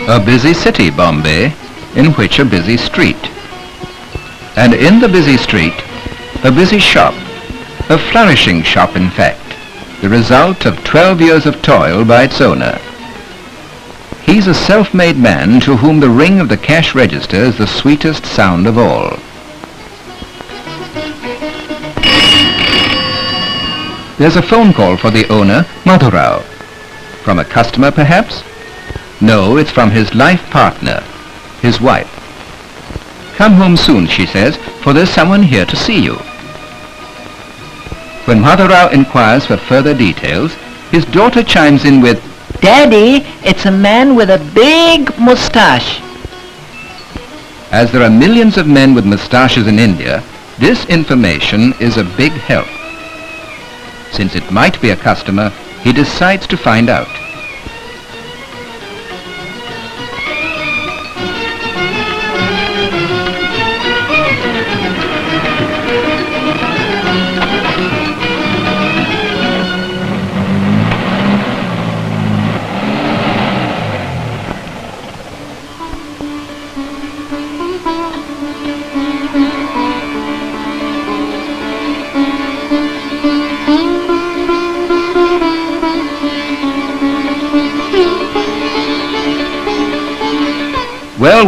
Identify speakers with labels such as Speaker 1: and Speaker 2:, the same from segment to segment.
Speaker 1: A busy city, Bombay, in which a busy street. And in the busy street, a busy shop, a flourishing shop in fact, the result of 12 years of toil by its owner. He's a self-made man to whom the ring of the cash register is the sweetest sound of all. There's a phone call for the owner, Madhurao. From a customer, perhaps? No, it's from his life partner, his wife. Come home soon, she says, for there's someone here to see you. When Madhurao inquires for further details, his daughter chimes in with,
Speaker 2: Daddy, it's a man with a big moustache.
Speaker 1: As there are millions of men with moustaches in India, this information is a big help. Since it might be a customer, he decides to find out.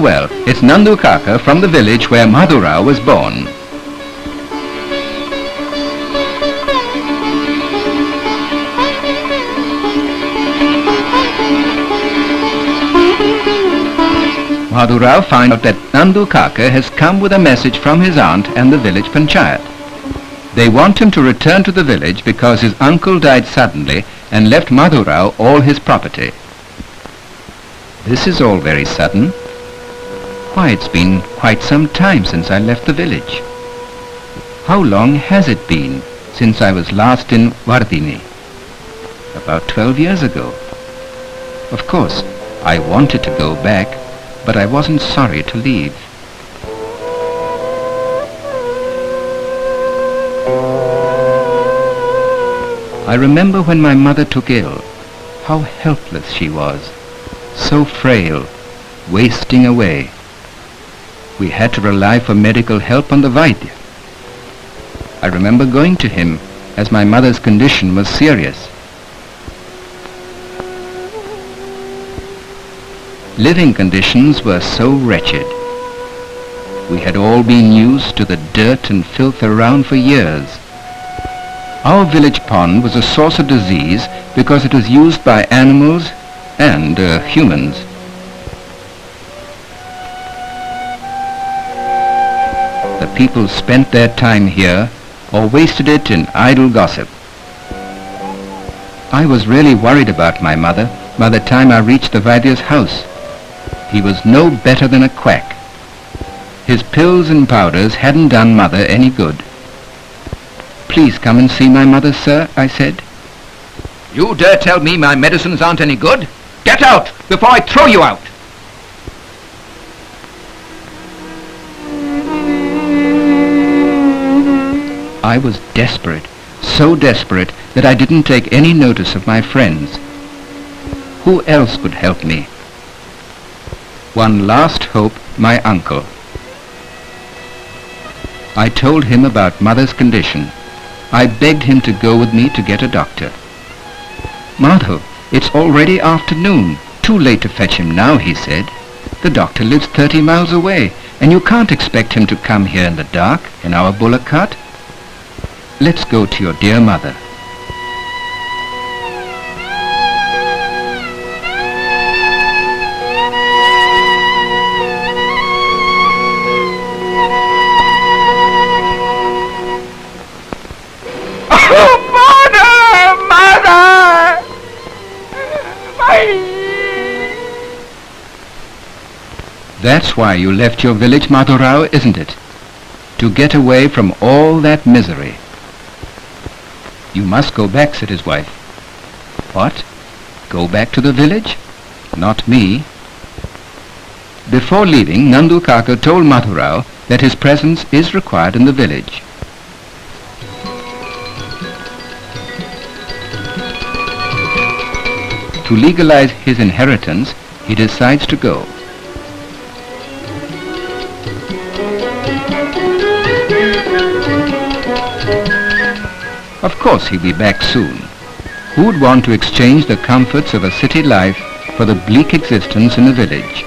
Speaker 1: Well, it's Nandu Kaka from the village where Madhurao was born. Madhurao finds out that Nandu Kaka has come with a message from his aunt and the village panchayat. They want him to return to the village because his uncle died suddenly and left Madhurao all his property. This is all very sudden. Why, it's been quite some time since I left the village. How long has it been since I was last in Vardini? About 12 years ago. Of course, I wanted to go back, but I wasn't sorry to leave. I remember when my mother took ill, how helpless she was, so frail, wasting away. We had to rely for medical help on the Vaidya. I remember going to him as my mother's condition was serious. Living conditions were so wretched. We had all been used to the dirt and filth around for years. Our village pond was a source of disease because it was used by animals and humans. The people spent their time here or wasted it in idle gossip. I was really worried about my mother by the time I reached the Vaidya's house. He was no better than a quack. His pills and powders hadn't done Mother any good. Please come and see my mother, sir, I said. You dare tell me my medicines aren't any good? Get out before I throw you out! I was desperate, so desperate that I didn't take any notice of my friends. Who else could help me? One last hope, my uncle. I told him about Mother's condition. I begged him to go with me to get a doctor. Madhu, it's already afternoon. Too late to fetch him now, he said. The doctor lives 30 miles away, and you can't expect him to come here in the dark, in our bullock cart. Let's go to your dear mother. That's why you left your village, Madhurao, isn't it? To get away from all that misery. You must go back, said his wife. What? Go back to the village? Not me. Before leaving, Nandu Kaka told Madhurao that his presence is required in the village. To legalize his inheritance, He decides to go. Of course he'll be back soon. Who would want to exchange the comforts of a city life for the bleak existence in a village?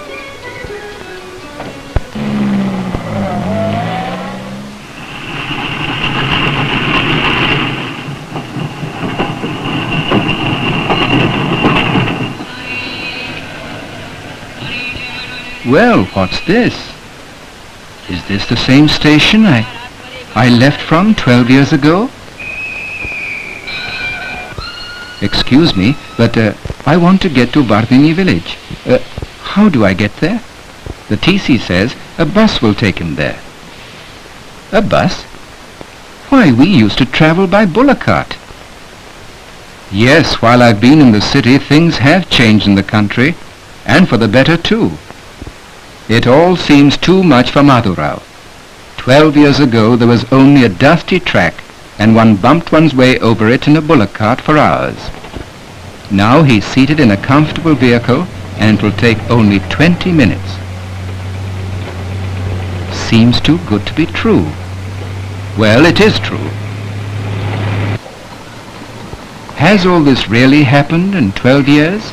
Speaker 1: Well, what's this? Is this the same station I left from 12 years ago? Excuse me, but I want to get to Bardini village. How do I get there? The TC says a bus will take him there. A bus? Why, we used to travel by bullock cart. Yes, while I've been in the city, things have changed in the country, and for the better too. It all seems too much for Madhurao. 12 years ago there was only a dusty track, and one bumped one's way over it in a bullock cart for hours. Now he's seated in a comfortable vehicle, and it will take only 20 minutes. Seems too good to be true. Well, it is true. Has all this really happened in 12 years?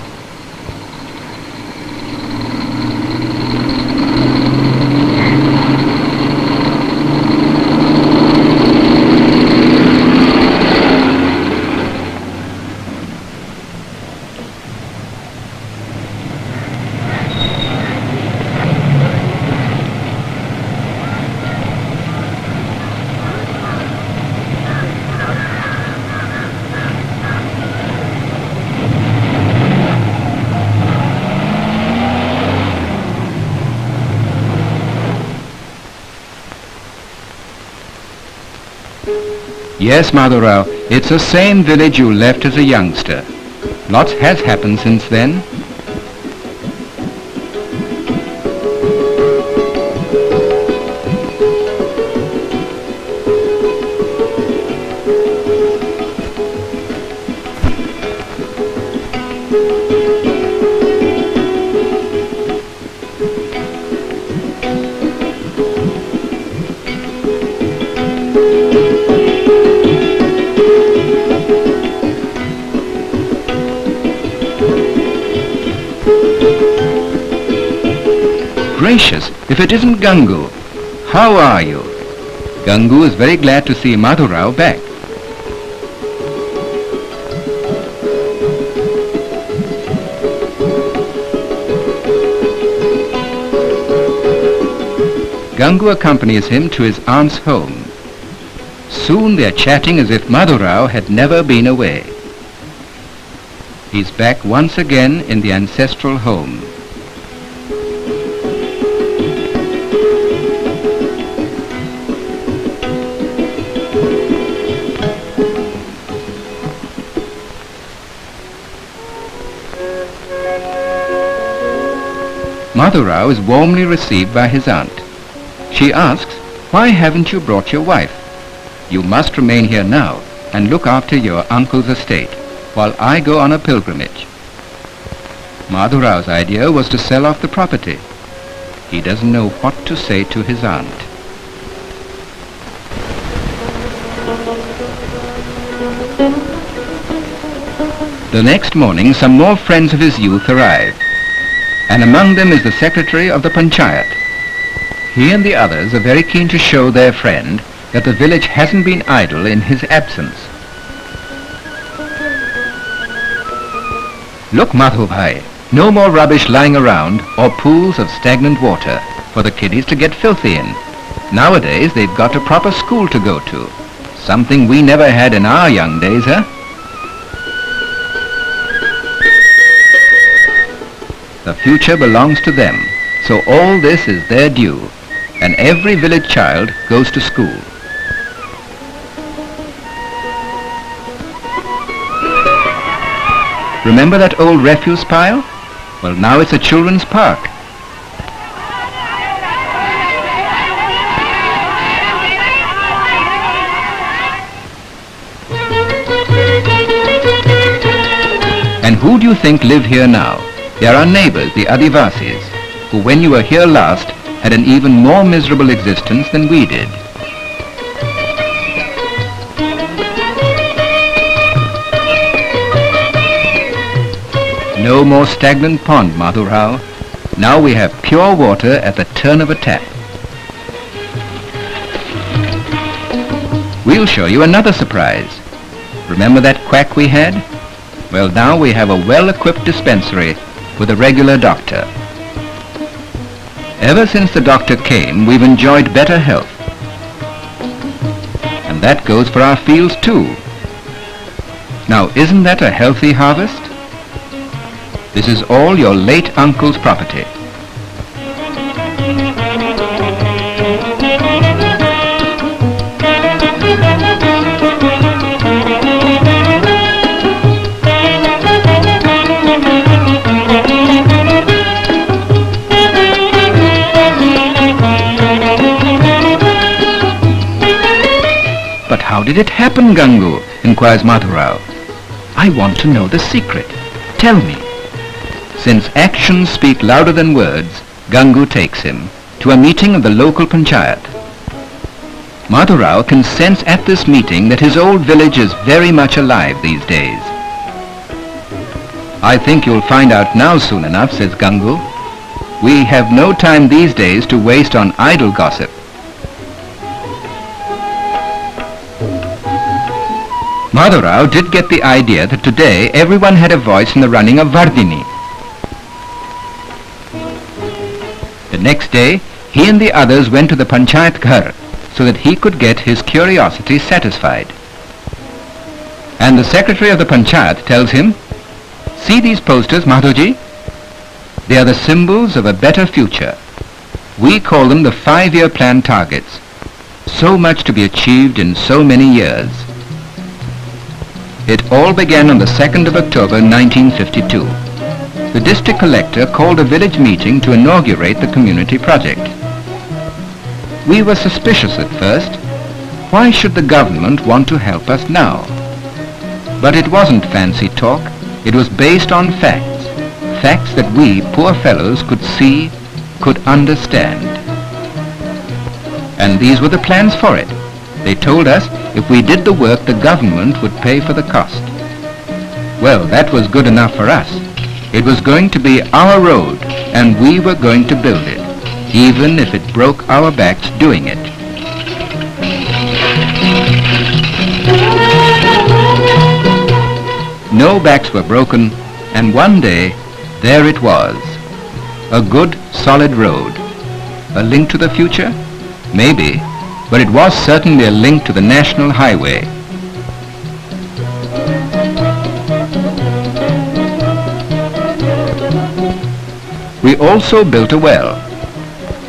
Speaker 1: Yes, Madhurao, it's the same village you left as a youngster. Lots has happened since then. Gracious, if it isn't Gangu. How are you? Gangu is very glad to see Madhurao back. Gangu accompanies him to his aunt's home. Soon they're chatting as if Madhurao had never been away. He's back once again in the ancestral home. Madhurao is warmly received by his aunt. She asks, "Why haven't you brought your wife? You must remain here now and look after your uncle's estate, while I go on a pilgrimage." Madhurao's idea was to sell off the property. He doesn't know what to say to his aunt. The next morning, some more friends of his youth arrive, and among them is the secretary of the Panchayat. He and the others are very keen to show their friend that the village hasn't been idle in his absence. Look, Madhu Bhai, no more rubbish lying around or pools of stagnant water for the kiddies to get filthy in. Nowadays they've got a proper school to go to, something we never had in our young days, huh? The future belongs to them, so all this is their due, and every village child goes to school. Remember that old refuse pile? Well, now it's a children's park. And who do you think live here now? They are our neighbors, the Adivasis, who when you were here last had an even more miserable existence than we did. No more stagnant pond, Madhurao. Now we have pure water at the turn of a tap. We'll show you another surprise. Remember that quack we had? Well, now we have a well-equipped dispensary with a regular doctor. Ever since the doctor came, we've enjoyed better health. And that goes for our fields too. Now, isn't that a healthy harvest? This is all your late uncle's property. But how did it happen, Gangu? Inquires Madhurao. I want to know the secret. Tell me. Since actions speak louder than words, Gangu takes him to a meeting of the local panchayat. Madhurao can sense at this meeting that his old village is very much alive these days. I think you'll find out now soon enough, says Gangu. We have no time these days to waste on idle gossip. Madhurao did get the idea that today everyone had a voice in the running of Vardhini. The next day, he and the others went to the Panchayat Ghar so that he could get his curiosity satisfied. And the secretary of the Panchayat tells him, "See these posters, Madhuji? They are the symbols of a better future. We call them the 5-year plan targets. So much to be achieved in so many years." It all began on the 2nd of October 1952. The district collector called a village meeting to inaugurate the community project. We were suspicious at first. Why should the government want to help us now? But it wasn't fancy talk. It was based on facts. Facts that we, poor fellows, could see, could understand. And these were the plans for it. They told us if we did the work, the government would pay for the cost. Well, that was good enough for us. It was going to be our road, and we were going to build it, even if it broke our backs doing it. No backs were broken, and one day, there it was. A good, solid road. A link to the future? Maybe, but it was certainly a link to the national highway. We also built a well,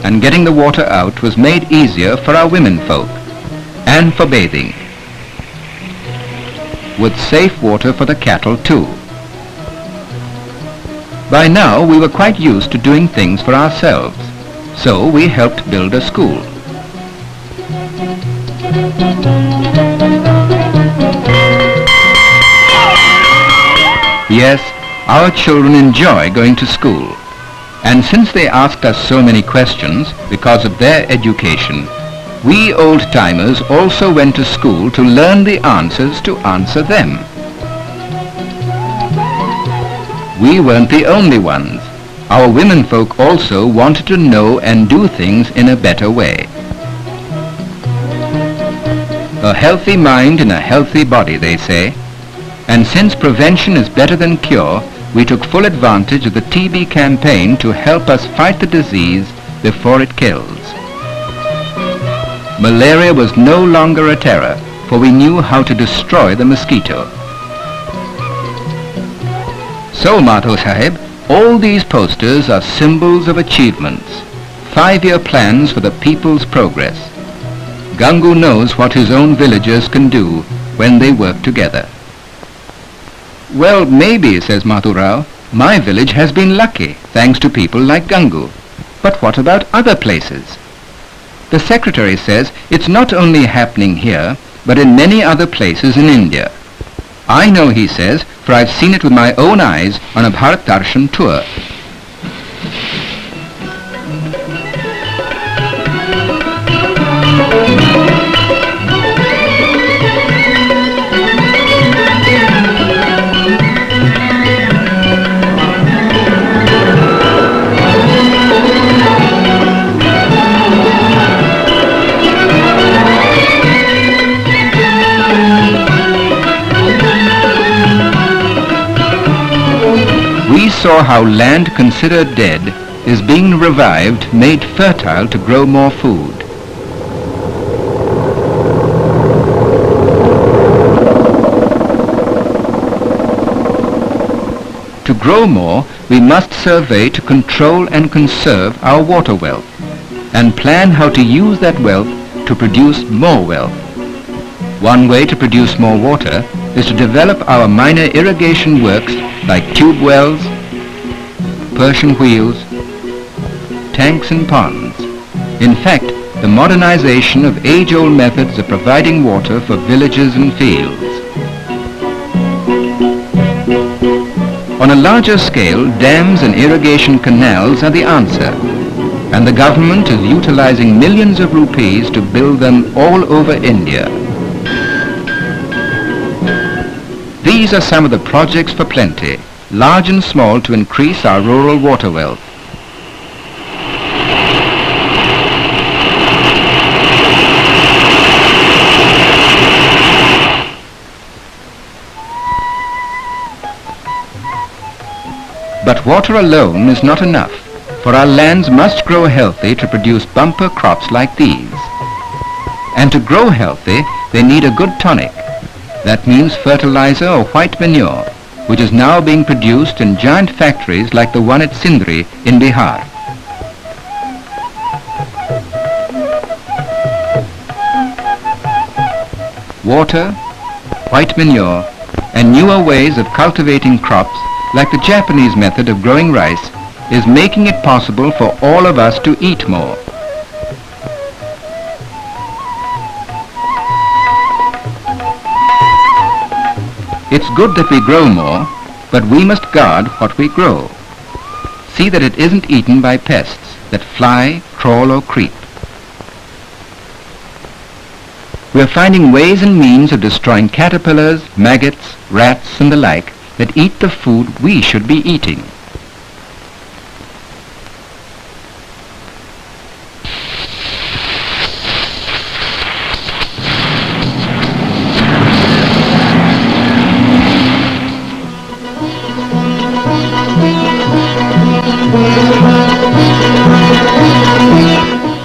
Speaker 1: and getting the water out was made easier for our women folk, and for bathing, with safe water for the cattle too. By now we were quite used to doing things for ourselves, so we helped build a school. Yes, our children enjoy going to school. And since they asked us so many questions because of their education, we old-timers also went to school to learn the answers to answer them. We weren't the only ones. Our women folk also wanted to know and do things in a better way. A healthy mind in a healthy body, they say. And since prevention is better than cure, we took full advantage of the TB campaign to help us fight the disease before it kills. Malaria was no longer a terror, for we knew how to destroy the mosquito. So, Madhu Sahib, all these posters are symbols of achievements, 5-year plans for the people's progress. Gangu knows what his own villagers can do when they work together. Well, maybe, says Madhurao, my village has been lucky, thanks to people like Gangu. But what about other places? The secretary says it's not only happening here, but in many other places in India. I know, he says, for I've seen it with my own eyes on a Bharat Darshan tour. We saw how land considered dead is being revived, made fertile to grow more food. To grow more, we must survey to control and conserve our water wealth and plan how to use that wealth to produce more wealth. One way to produce more water is to develop our minor irrigation works like tube wells, Persian wheels, tanks and ponds. In fact, the modernization of age-old methods of providing water for villages and fields. On a larger scale, dams and irrigation canals are the answer, and the government is utilizing millions of rupees to build them all over India. These are some of the projects for plenty, large and small, to increase our rural water wealth. But water alone is not enough, for our lands must grow healthy to produce bumper crops like these. And to grow healthy, they need a good tonic. That means fertilizer or white manure, which is now being produced in giant factories like the one at Sindri in Bihar. Water, white manure, and newer ways of cultivating crops like the Japanese method of growing rice is making it possible for all of us to eat more. It's good that we grow more, but we must guard what we grow. See that it isn't eaten by pests that fly, crawl or creep. We are finding ways and means of destroying caterpillars, maggots, rats and the like that eat the food we should be eating.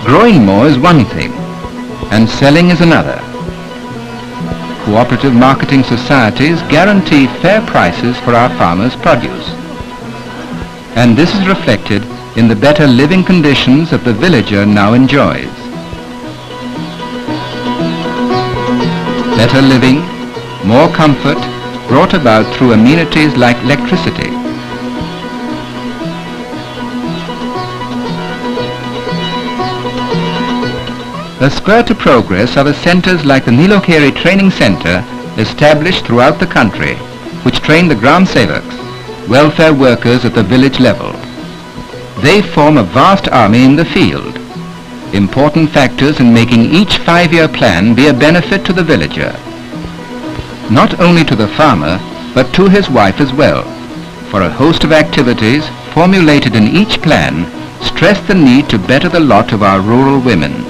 Speaker 1: Growing more is one thing, and selling is another. Cooperative marketing societies guarantee fair prices for our farmers' produce. And this is reflected in the better living conditions that the villager now enjoys. Better living, more comfort, brought about through amenities like electricity. A spur to progress are the centres like the Nilokeri Training Centre established throughout the country, which train the Gram Sevaks, welfare workers at the village level. They form a vast army in the field, important factors in making each 5-year plan be a benefit to the villager. Not only to the farmer, but to his wife as well, for a host of activities formulated in each plan stress the need to better the lot of our rural women.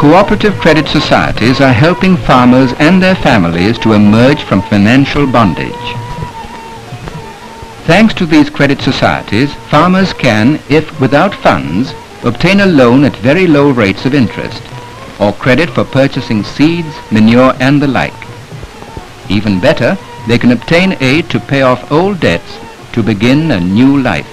Speaker 1: Cooperative credit societies are helping farmers and their families to emerge from financial bondage. Thanks to these credit societies, farmers can, if without funds, obtain a loan at very low rates of interest, or credit for purchasing seeds, manure and the like. Even better, they can obtain aid to pay off old debts to begin a new life.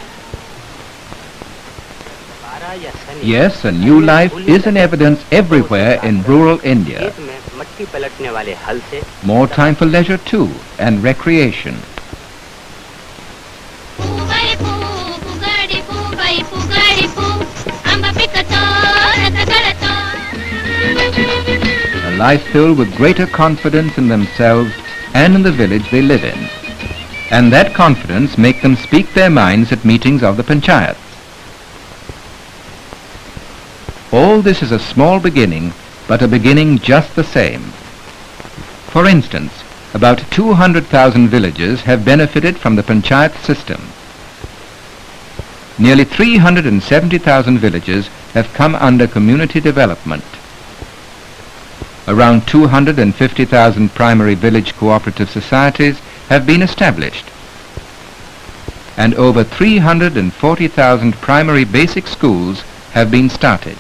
Speaker 1: Yes, a new life is in evidence everywhere in rural India. More time for leisure too, and recreation. A life filled with greater confidence in themselves and in the village they live in. and that confidence make them speak their minds at meetings of the panchayat. All this is a small beginning, but a beginning just the same. For instance, about 200,000 villages have benefited from the panchayat system. Nearly 370,000 villages have come under community development. Around 250,000 primary village cooperative societies have been established, and over 340,000 primary basic schools have been started.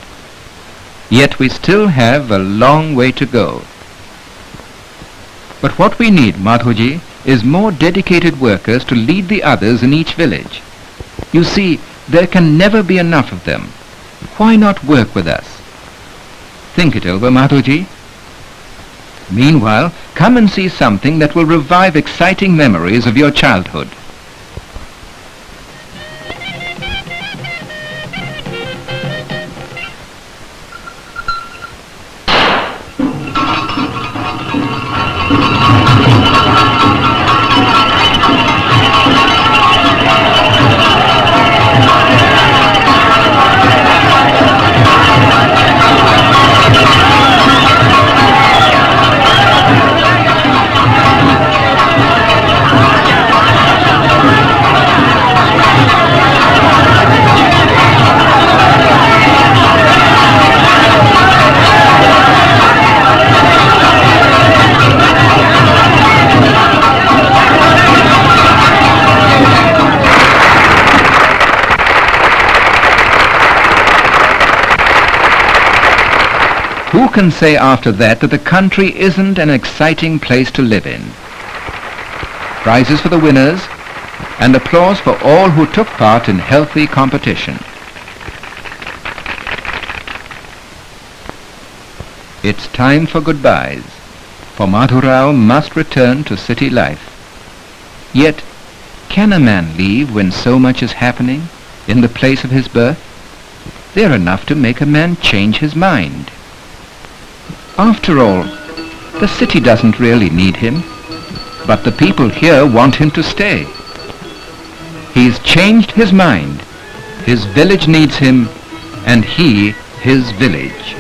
Speaker 1: Yet we still have a long way to go. But what we need, Madhuji, is more dedicated workers to lead the others in each village. You see, there can never be enough of them. Why not work with us? Think it over, Madhuji. Meanwhile, come and see something that will revive exciting memories of your childhood. Who can say after that that the country isn't an exciting place to live in? Prizes for the winners and applause for all who took part in healthy competition. It's time for goodbyes, for Madhurao must return to city life. Yet, can a man leave when so much is happening in the place of his birth? They're enough to make a man change his mind. After all, the city doesn't really need him, but the people here want him to stay. He's changed his mind. His village needs him, and he his village.